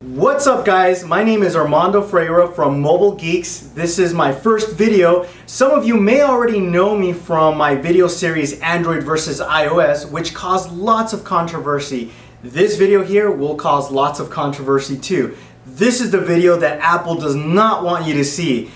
What's up guys, my name is Armando from Mobile Geeks. This is my first video. Some of you may already know me from my video series Android versus iOS, which caused lots of controversy. This video here will cause lots of controversy too. This is the video that Apple does not want you to see.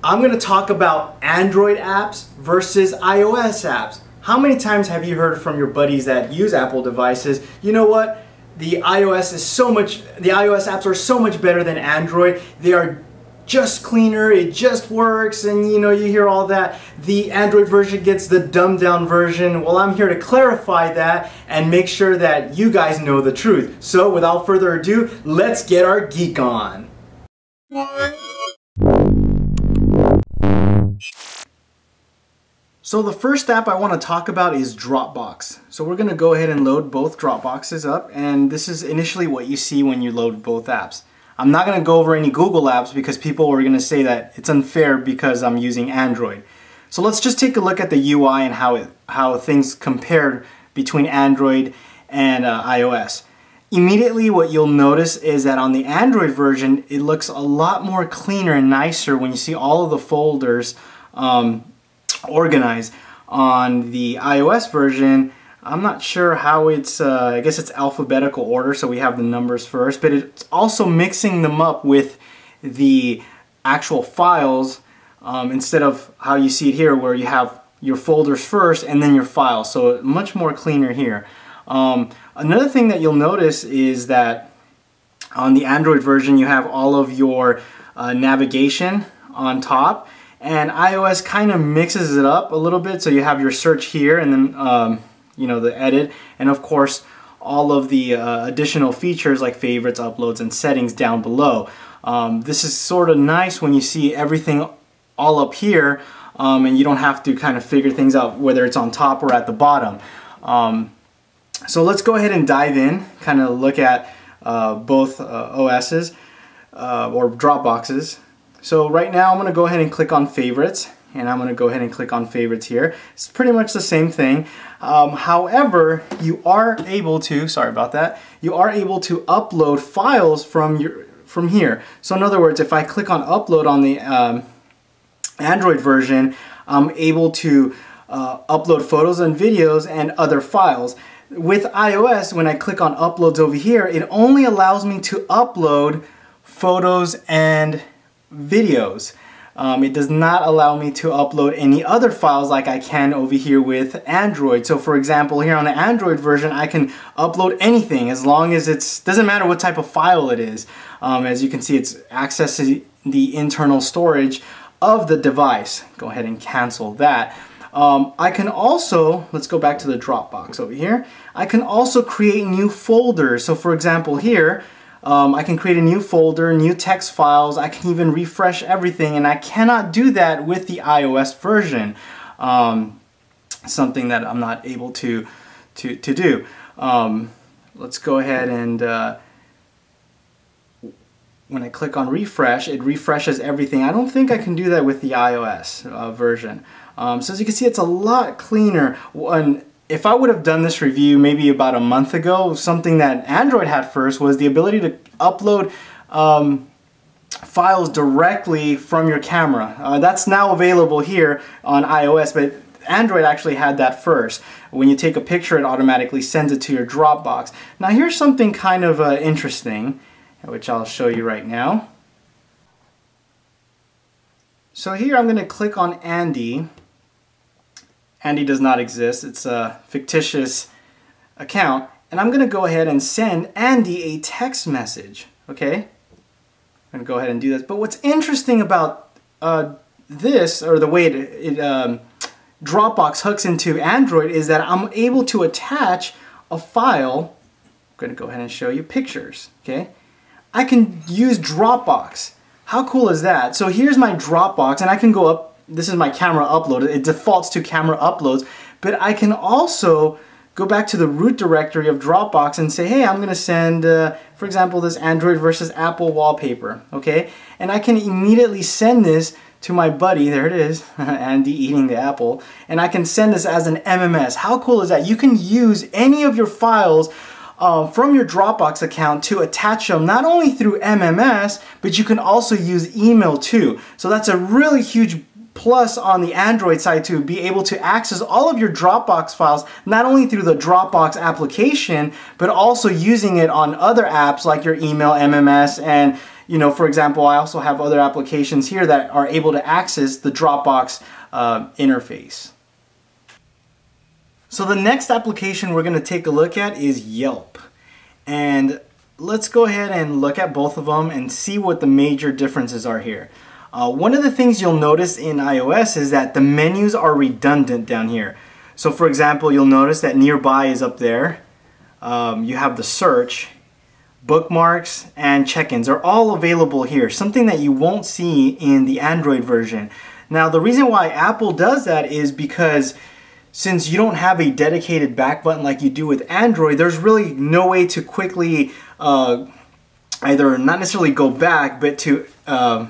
I'm going to talk about Android apps versus iOS apps. How many times have you heard from your buddies that use Apple devices, you know what? The iOS apps are so much better than Android. They are just cleaner, it just works, and you hear all that. The Android version gets the dumbed down version. Well, I'm here to clarify that and make sure that you guys know the truth. So without further ado, let's get our geek on. So the first app I want to talk about is Dropbox. So we're going to go ahead and load both Dropboxes up, and this is initially what you see when you load both apps. I'm not going to go over any Google apps because people are going to say that it's unfair because I'm using Android. So let's just take a look at the UI and how things compare between Android and iOS. Immediately what you'll notice is that on the Android version it looks a lot more cleaner and nicer when you see all of the folders organized. On the iOS version, I'm not sure how it's, I guess it's alphabetical order, so we have the numbers first, but it's also mixing them up with the actual files instead of how you see it here where you have your folders first and then your files, so much more cleaner here. Another thing that you'll notice is that on the Android version you have all of your navigation on top, and iOS kind of mixes it up a little bit, so you have your search here and then the edit, and of course all of the additional features like favorites, uploads, and settings down below. This is sort of nice when you see everything all up here and you don't have to kind of figure things out whether it's on top or at the bottom. So let's go ahead and dive in, kind of look at both OSs or Dropboxes. So right now I'm going to go ahead and click on favorites, and I'm going to go ahead and click on favorites here. It's pretty much the same thing. However, you are able to, sorry about that, you are able to upload files from here. So in other words, if I click on upload on the Android version, I'm able to upload photos and videos and other files. With iOS, when I click on uploads over here, it only allows me to upload photos and videos. It does not allow me to upload any other files like I can over here with Android. So for example, here on the Android version I can upload anything as long as doesn't matter what type of file it is. As you can see, it's accessing the internal storage of the device. Go ahead and cancel that. I can also, let's go back to the Dropbox over here. I can also create new folders. So for example here, I can create a new folder, new text files, I can even refresh everything, and I cannot do that with the iOS version. Something that I'm not able to do. Let's go ahead and when I click on refresh, it refreshes everything. I don't think I can do that with the iOS version. So as you can see, it's a lot cleaner. If I would have done this review maybe about a month ago, something that Android had first was the ability to upload files directly from your camera. That's now available here on iOS, but Android actually had that first. When you take a picture, it automatically sends it to your Dropbox. Now here's something kind of interesting, which I'll show you right now. So here I'm going to click on Andy. Andy does not exist, it's a fictitious account, and I'm going to go ahead and send Andy a text message, okay? I'm going to go ahead and do this. But what's interesting about this, or the way Dropbox hooks into Android, is that I'm able to attach a file. I'm going to go ahead and show you pictures, okay? I can use Dropbox. How cool is that? So here's my Dropbox, and I can go up. This is my camera upload. It defaults to camera uploads, but I can also go back to the root directory of Dropbox and say, hey, I'm going to send, for example, this Android versus Apple wallpaper, okay? And I can immediately send this to my buddy, there it is, Andy eating the apple, and I can send this as an MMS. How cool is that? You can use any of your files from your Dropbox account to attach them not only through MMS, but you can also use email too. So that's a really huge plus on the Android side to be able to access all of your Dropbox files, not only through the Dropbox application, but also using it on other apps like your email, MMS, and for example, I also have other applications here that are able to access the Dropbox interface. So the next application we're going to take a look at is Yelp. And let's go ahead and look at both of them and see what the major differences are here. One of the things you'll notice in iOS is that the menus are redundant down here. So for example, you'll notice that nearby is up there. You have the search, bookmarks, and check-ins are all available here, something that you won't see in the Android version. Now the reason why Apple does that is because since you don't have a dedicated back button like you do with Android, there's really no way to quickly either not necessarily go back, but to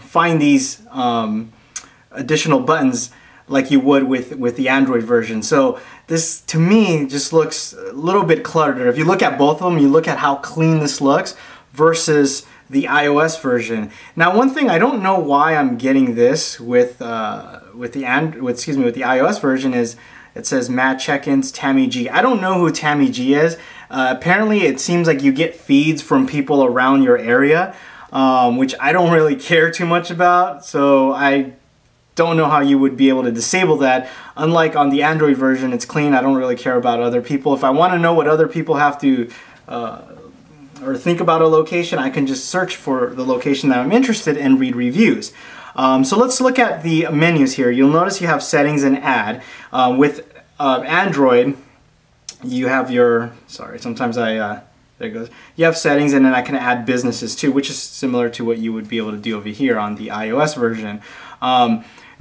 find these additional buttons like you would with the Android version. So this, to me, just looks a little bit cluttered. If you look at both of them, you look at how clean this looks versus the iOS version. Now, one thing, I don't know why I'm getting this with the iOS version is it says Matt Check-ins Tammy G. I don't know who Tammy G is. Apparently, it seems like you get feeds from people around your area, which I don't really care too much about. So I don't know how you would be able to disable that. Unlike on the Android version, it's clean. I don't really care about other people. If I want to know what other people have to or think about a location, I can just search for the location that I'm interested in and read reviews. So let's look at the menus here. You'll notice you have settings and add. With Android, you have your, sometimes there it goes. You have settings, and then I can add businesses too, which is similar to what you would be able to do over here on the iOS version.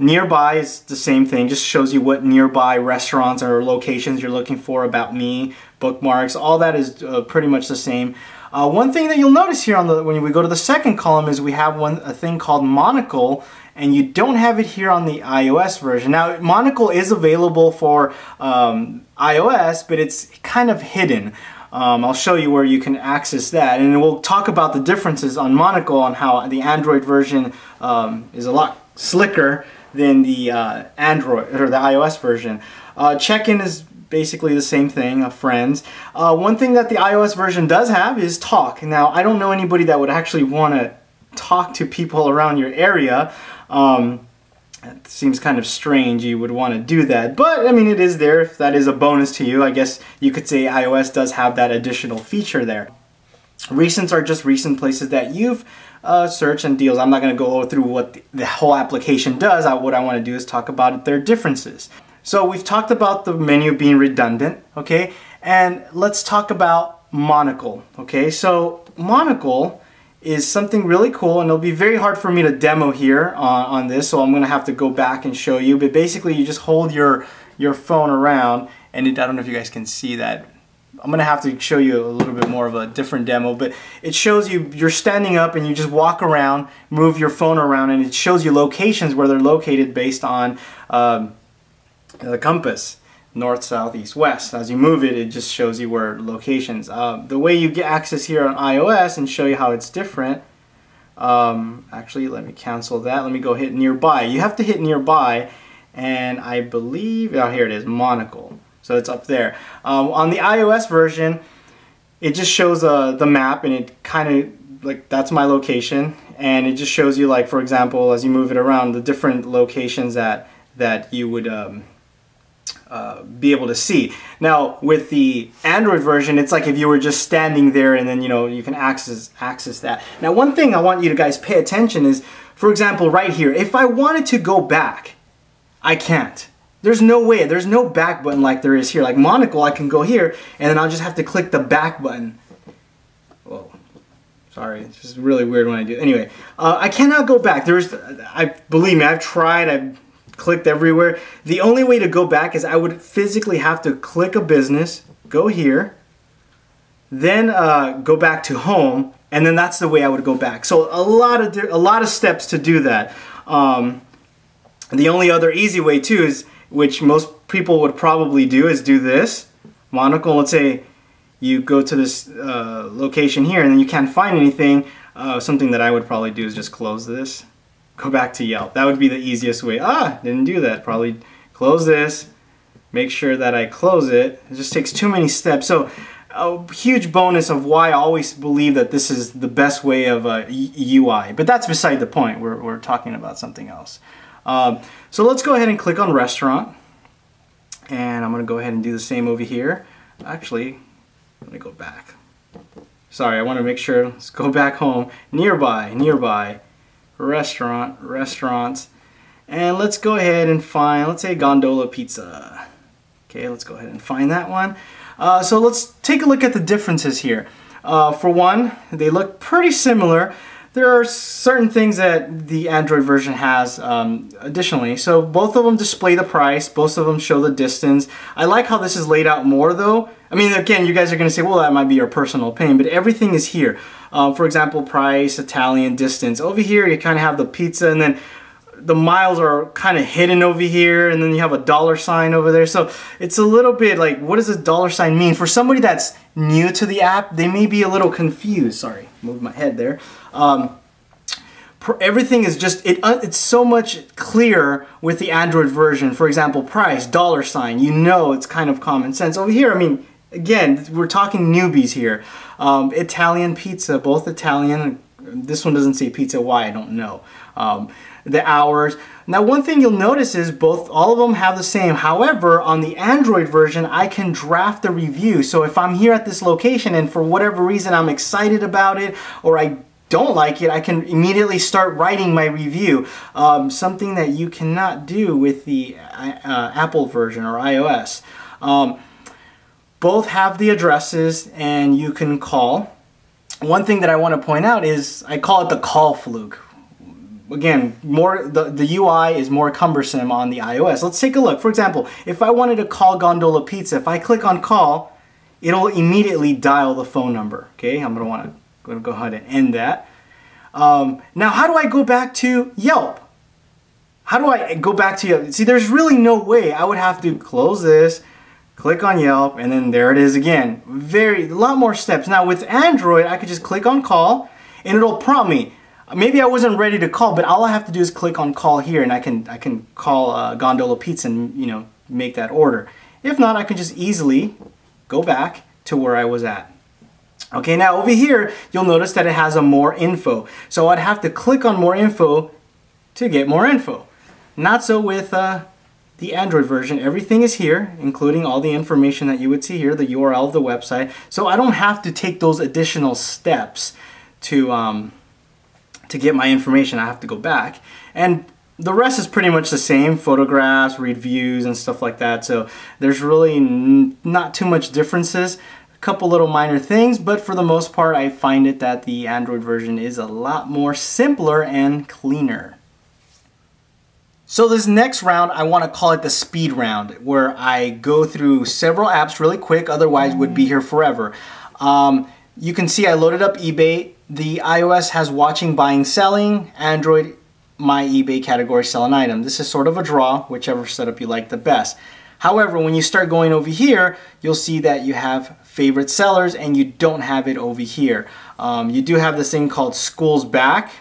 Nearby is the same thing, just shows you what nearby restaurants or locations you're looking for, about me, bookmarks, all that is pretty much the same. One thing that you'll notice here when we go to the second column is we have a thing called Monocle, and you don't have it here on the iOS version. Now, Monocle is available for iOS, but it's kind of hidden. I'll show you where you can access that, and we'll talk about the differences on Monocle, on how the Android version is a lot slicker than the Android or the iOS version. Check-in is basically the same thing, friends. One thing that the iOS version does have is talk. Now, I don't know anybody that would actually want to talk to people around your area. It seems kind of strange you would want to do that, but I mean, it is there. If that is a bonus to you, I guess you could say iOS does have that additional feature there. Recents are just recent places that you've searched and deals. I'm not going to go through what the whole application does. What I want to do is talk about their differences. So we've talked about the menu being redundant, okay? And let's talk about Monocle, okay? So Monocle is something really cool, and it'll be very hard for me to demo here on this, so I'm going to have to go back and show you. But basically, you just hold your phone around, and I don't know if you guys can see that. I'm going to have to show you a little bit more of a different demo, but it shows you're standing up and you just walk around, move your phone around, and it shows you locations where they're located based on the compass. North, south, east, west. As you move it, it just shows you where locations. The way you get access here on iOS and show you how it's different. Actually, let me cancel that. Let me go hit nearby. You have to hit nearby, and I believe, oh, here it is, Monocle. So it's up there. On the iOS version, it just shows the map, and it kind of, like, that's my location, and it just shows you, like, for example, as you move it around, the different locations that you would be able to see. Now, with the Android version, it's like if you were just standing there, and then you can access that. Now, one thing I want you to guys pay attention is, for example, right here, if I wanted to go back, I can't. There's no way. There's no back button like there is here. Like Monocle, I can go here, and then I'll just have to click the back button. Whoa. Sorry, it's just really weird when I do it. Anyway, I cannot go back. Believe me, I've tried. I've clicked everywhere. The only way to go back is I would physically have to click a business, go here, then go back to home, and then that's the way I would go back. So a lot of steps to do that. The only other easy way too is, which most people would probably do, is do this. Monocle, let's say you go to this location here and then you can't find anything, something that I would probably do is just close this, go back to Yelp. That would be the easiest way. Didn't do that. Probably close this, make sure that I close it. It just takes too many steps. So a huge bonus of why I always believe that this is the best way of UI. But that's beside the point. We're talking about something else. So let's go ahead and click on restaurant. And I'm going to go ahead and do the same over here. Actually, let me go back. Sorry, I want to make sure. Let's go back home. Nearby, restaurants. And let's go ahead and find, let's say, Gondola Pizza. Okay, let's go ahead and find that one. So let's take a look at the differences here. For one, they look pretty similar. There are certain things that the Android version has additionally. So both of them display the price, both of them show the distance. I like how this is laid out more though. I mean, again, you guys are going to say, well, that might be your personal opinion, but everything is here. For example, price, Italian, distance. Over here, you kind of have the pizza, and then the miles are kind of hidden over here, and then you have a dollar sign over there. So it's a little bit like, what does a dollar sign mean? For somebody that's new to the app, they may be a little confused. Sorry, moved my head there. Everything is just, it's so much clearer with the Android version. For example, price, dollar sign, you know, it's kind of common sense. Over here, I mean, again, we're talking newbies here. Italian pizza, both Italian. This one doesn't say pizza, why, I don't know. The hours. Now, one thing you'll notice is all of them have the same. However, on the Android version, I can draft a review. So if I'm here at this location and for whatever reason I'm excited about it or I don't like it, I can immediately start writing my review. Something that you cannot do with the Apple version or iOS. Both have the addresses and you can call. One thing that I want to point out is I call it the call fluke. Again, the UI is more cumbersome on the iOS. Let's take a look. For example, if I wanted to call Gondola Pizza, if I click on call, it'll immediately dial the phone number. Okay, I'm going to go ahead and end that. Now, how do I go back to Yelp? How do I go back to Yelp? See, there's really no way. I would have to close this, click on Yelp, and then there it is again. A lot more steps. Now, with Android, I could just click on call, and it'll prompt me. Maybe I wasn't ready to call, but all I have to do is click on call here, and I can call Gondola Pizza and make that order. If not, I can just easily go back to where I was at. Okay, now over here, you'll notice that it has a more info. So I'd have to click on more info to get more info. Not so with the Android version. Everything is here, including all the information that you would see here, the URL of the website. So I don't have to take those additional steps to get my information. I have to go back. And the rest is pretty much the same, photographs, reviews, and stuff like that. So there's really not too much differences. A couple little minor things, but for the most part, I find it that the Android version is a lot more simpler and cleaner. So this next round, I want to call it the speed round, where I go through several apps really quick, otherwise would be here forever. You can see I loaded up eBay. The iOS has watching, buying, selling. Android, my eBay category, sell an item. This is sort of a draw, whichever setup you like the best. However, when you start going over here, you'll see that you have favorite sellers and you don't have it over here. You do have this thing called schools back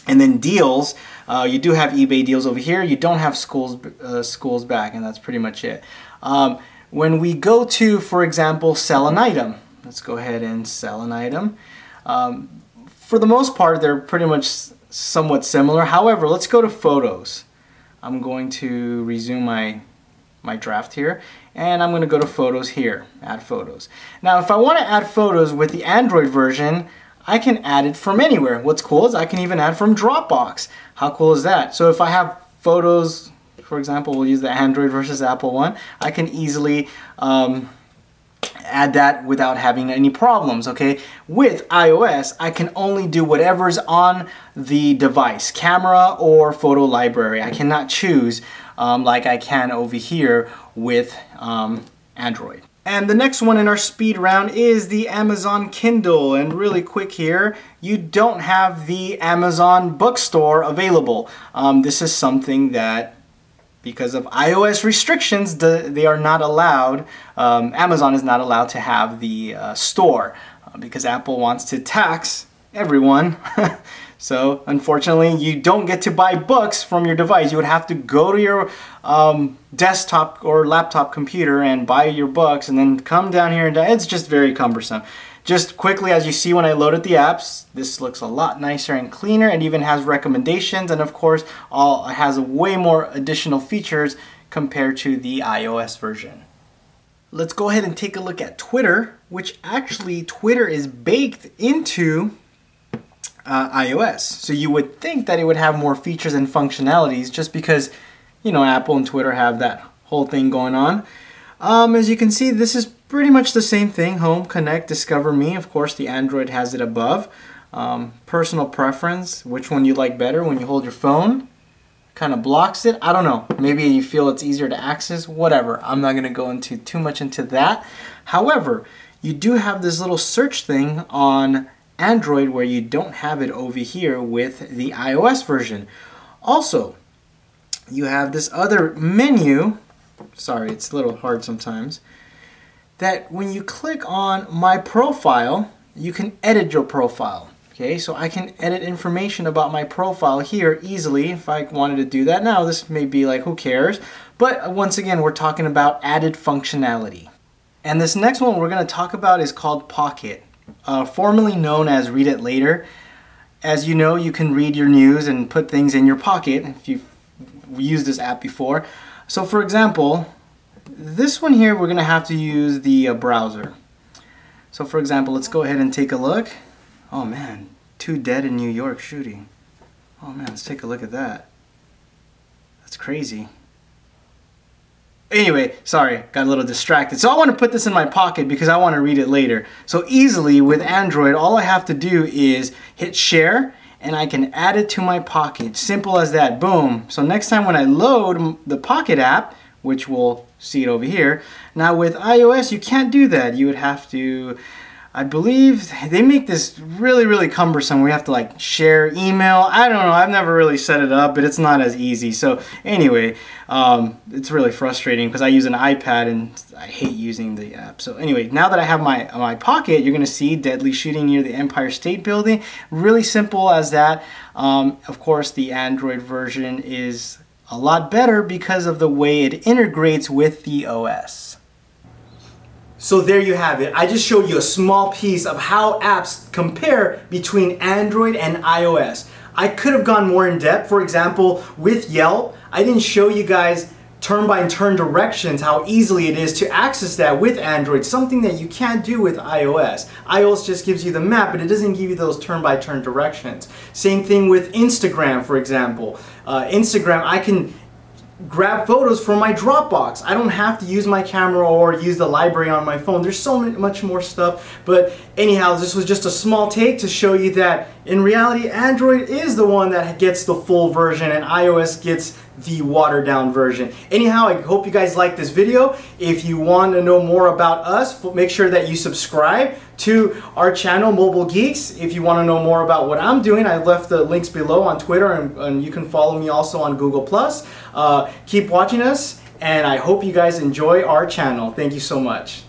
and then deals. You do have eBay deals over here. You don't have schools back, and that's pretty much it. When we go to, for example, sell an item, let's go ahead and sell an item. For the most part, they're pretty much somewhat similar. However, let's go to photos. I'm going to resume my draft here, and I'm going to go to photos here, add photos. Now, if I want to add photos with the Android version, I can add it from anywhere. What's cool is I can even add from Dropbox. How cool is that? So if I have photos, for example, we'll use the Android versus Apple one, I can easily add that without having any problems, okay? With iOS, I can only do whatever's on the device, camera or photo library. I cannot choose like I can over here with Android. And the next one in our speed round is the Amazon Kindle. And really quick here, you don't have the Amazon bookstore available. This is something that because of iOS restrictions, they are not allowed, Amazon is not allowed to have the store because Apple wants to tax everyone. So unfortunately, you don't get to buy books from your device. You would have to go to your desktop or laptop computer and buy your books and then come down here, and it's just very cumbersome. Just quickly, as you see when I loaded the apps, this looks a lot nicer and cleaner, and even has recommendations, and of course it has way more additional features compared to the iOS version. Let's go ahead and take a look at Twitter, which actually Twitter is baked into iOS. So you would think that it would have more features and functionalities just because, you know, Apple and Twitter have that whole thing going on. As you can see, this is pretty much the same thing. Home, Connect, Discover Me. Of course, the Android has it above. Personal preference, which one you like better when you hold your phone. Kind of blocks it. I don't know. Maybe you feel it's easier to access. Whatever. I'm not going to go into too much into that. However, you do have this little search thing on Android where you don't have it over here with the iOS version. Also, you have this other menu, sorry, it's a little hard sometimes, that when you click on My Profile, you can edit your profile. Okay, so I can edit information about my profile here easily if I wanted to do that. Now, this may be like, who cares? But once again, we're talking about added functionality. And this next one we're going to talk about is called Pocket. Formerly known as Read It Later. As you know, you can read your news and put things in your pocket if you've used this app before. So for example, this one here we're going to have to use the browser. So for example, let's go ahead and take a look. Oh man, 2 dead in New York shooting. Oh man, let's take a look at that. That's crazy. Anyway, sorry, got a little distracted. So I want to put this in my pocket because I want to read it later. So easily with Android, all I have to do is hit share and I can add it to my pocket. Simple as that, boom. So next time when I load the Pocket app, which we'll see it over here, now with iOS you can't do that. You would have to, I believe they make this really cumbersome. We have to like share email. I don't know, I've never really set it up, but it's not as easy. So anyway, it's really frustrating because I use an iPad and I hate using the app. So anyway, now that I have my Pocket, you're gonna see deadly shooting near the Empire State Building. Really simple as that. Of course, the Android version is a lot better because of the way it integrates with the OS. So there you have it. I just showed you a small piece of how apps compare between Android and iOS. I could have gone more in depth. For example, with Yelp, I didn't show you guys turn-by-turn directions, how easily it is to access that with Android, something that you can't do with iOS. iOS just gives you the map, but it doesn't give you those turn-by-turn directions. Same thing with Instagram, for example. Instagram, I can grab photos from my Dropbox. I don't have to use my camera or use the library on my phone. There's so much more stuff. But anyhow, this was just a small take to show you that in reality, Android is the one that gets the full version and iOS gets the watered down version. Anyhow, I hope you guys liked this video. If you want to know more about us, make sure that you subscribe to our channel, Mobile Geeks. If you want to know more about what I'm doing, I left the links below on Twitter, and you can follow me also on Google+. Keep watching us, and I hope you guys enjoy our channel. Thank you so much.